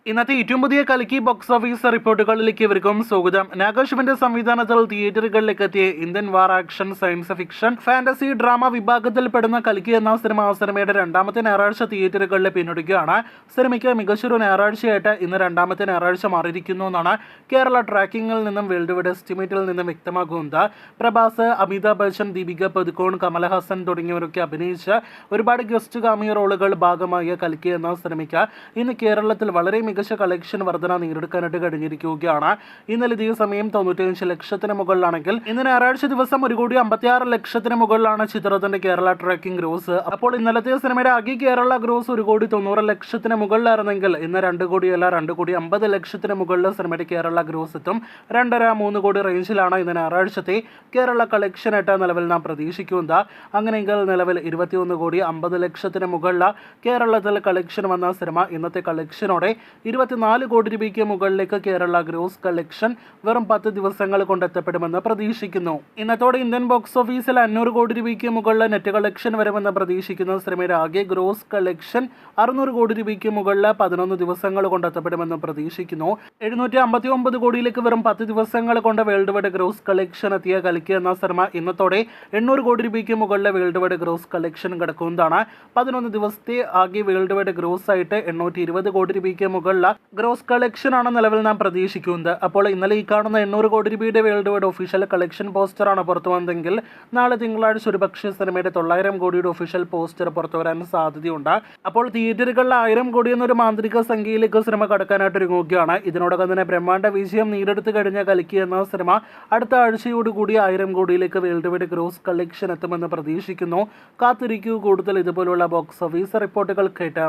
ഇന്നത്തെ ഏറ്റവും പുതിയ കൽക്കി ബോക്സ് ഓഫീസ് റിപ്പോർട്ടുകളിലേക്ക് ഇവർക്കും സ്വാഗതം. നാഗേഷിന്റെ സംവിധാനത്തിൽ തിയേറ്ററുകളിലേക്ക് എത്തിയ ഇന്ത്യൻ വാർ action science fiction fantasy drama വിഭാഗത്തിൽ പെടുന്ന കൽക്കി എന്ന സിനിമയുടെ രണ്ടാമത്തെ ഞായറാഴ്ച തിയേറ്ററുകളിൽ പിന്നിടുകയാണ്. സിനിമയ്ക്ക് മികച്ചൊരു ഞായറാഴ്ചയായിട്ട് ഇന്ന് രണ്ടാമത്തെ ഞായറാഴ്ച മാറിയിരിക്കുന്നു എന്നാണ് കേരള ട്രാക്കിങ്ങിൽ നിന്നും വേൾഡ് വൈഡ് എസ്റ്റിമേറ്റിൽ നിന്നും വ്യക്തമാകുന്നത്. പ്രഭാസ്, അമിതാഭ് ബച്ചൻ, ദീപിക പദുക്കോൺ, കമലഹാസൻ തുടങ്ങിയവരൊക്കെ അഭിനയിച്ച് ഒരുപാട് ഗസ്റ്റ് കാമിയോ റോളുകൾ ഭാഗമായ കൽക്കി എന്ന സിനിമയ്ക്ക് ഇന്ന് കേരളത്തിൽ വളരെ മികച്ച കളക്ഷൻ വർധന നേടിയെടുക്കാനായിട്ട് കഴിഞ്ഞിരിക്കുകയാണ്. ഇന്നലെ ഇതേ സമയം 95 ലക്ഷത്തിന് മുകളിലാണെങ്കിൽ ഇന്ന് ഞായറാഴ്ച ദിവസം 1,56 ലക്ഷത്തിന് മുകളിലാണ് ചിത്രത്തിന്റെ കേരള ട്രാക്കിംഗ് ഗ്രോസ്. അപ്പോൾ ഇന്നലത്തെ സിനിമയുടെ ആകെ കേരള ഗ്രോസ് 1,90 ലക്ഷത്തിന് മുകളിലായിരുന്നെങ്കിൽ ഇന്ന് 2 കോടിയല്ല 2,50 ലക്ഷത്തിന് മുകളിൽ സിനിമയുടെ കേരള ഗ്രോസ് എത്തും. 2.5-3 കോടി റേഞ്ചിലാണ് ഇന്ന് ഞായറാഴ്ചത്തെ കേരള കളക്ഷൻ ആയിട്ട് നിലവിൽ നാം പ്രതീക്ഷിക്കുന്നത്. അങ്ങനെയെങ്കിൽ നിലവിൽ 21,50 ലക്ഷത്തിന് മുകളിൽ കേരളത്തിൽ കളക്ഷൻ വന്ന സിനിമ ഇന്നത്തെ കളക്ഷനോടെ 24 കോടി രൂപയ്ക്ക് മുകളിലേക്ക് കേരള ഗ്രോസ് കളക്ഷൻ വെറും 10 ദിവസങ്ങൾ കൊണ്ട് എത്തപ്പെടുമെന്ന് പ്രതീക്ഷിക്കുന്നു. ഇന്നത്തോടെ ഇന്ത്യൻ ബോക്സ് ഓഫീസിൽ 500 കോടി രൂപയ്ക്ക് മുകളിൽ നെറ്റ് കളക്ഷൻ വരുമെന്ന് പ്രതീക്ഷിക്കുന്ന സിനിമയുടെ ആകെ ഗ്രോസ് കളക്ഷൻ 600 കോടി രൂപയ്ക്ക് മുകളിൽ 11 ദിവസങ്ങൾ കൊണ്ട് എത്തപ്പെടുമെന്ന് പ്രതീക്ഷിക്കുന്നു. 759 കോടിയിലേക്ക് വെറും 10 ദിവസങ്ങൾ കൊണ്ട് വേൾഡ് വൈഡ് ഗ്രോസ് കളക്ഷൻ എത്തിയ കൽക്കി എന്ന സിനിമ ഇന്നത്തോടെ 800 കോടി രൂപയ്ക്ക് മുകളിൽ വേൾഡ് വൈഡ് ഗ്രോസ് കളക്ഷൻ കിടക്കുന്നതാണ്. 11 ദിവസത്തെ ആകെ വേൾഡ് വൈഡ് ഗ്രോസ് ആയിട്ട് 820 കോടി രൂപയ്ക്ക് മുകളിൽ ഗ്രോസ് കളക്ഷൻ ആണ് നിലവിൽ നാം പ്രതീക്ഷിക്കുന്നത്. അപ്പോൾ ഇന്നലെ ഈ കാണുന്ന 800 കോടി രൂപയുടെ വേൾഡ് വൈഡ് ഒഫീഷ്യൽ കളക്ഷൻ പോസ്റ്ററാണ് പുറത്തു വന്നതെങ്കിൽ നാളെ തിങ്കളാഴ്ച ഒരുപക്ഷെ സിനിമയുടെ 900 കോടിയുടെ ഒഫീഷ്യൽ പോസ്റ്റർ പുറത്തു വരാൻ സാധ്യതയുണ്ട്. അപ്പോൾ തിയേറ്ററുകളിൽ 1000 കോടി എന്നൊരു മാന്ത്രിക സംഖ്യയിലേക്ക് സിനിമ കടക്കാനായിട്ട് ഒരുങ്ങുകയാണ്. ഇതിനോടൊപ്പം തന്നെ ബ്രഹ്മാണ്ഡ വിജയം നേടിയെടുത്ത് കഴിഞ്ഞ കൽക്കി എന്ന സിനിമ അടുത്ത ആഴ്ചയോടുകൂടി 1000 കോടിയിലേക്ക് വേൾഡ് വൈഡ് ഗ്രോസ് കളക്ഷൻ എത്തുമെന്ന് പ്രതീക്ഷിക്കുന്നു. കാത്തിരിക്കൂ കൂടുതൽ ഇതുപോലുള്ള ബോക്സ് ഓഫീസ് റിപ്പോർട്ടുകൾ കേട്ട്.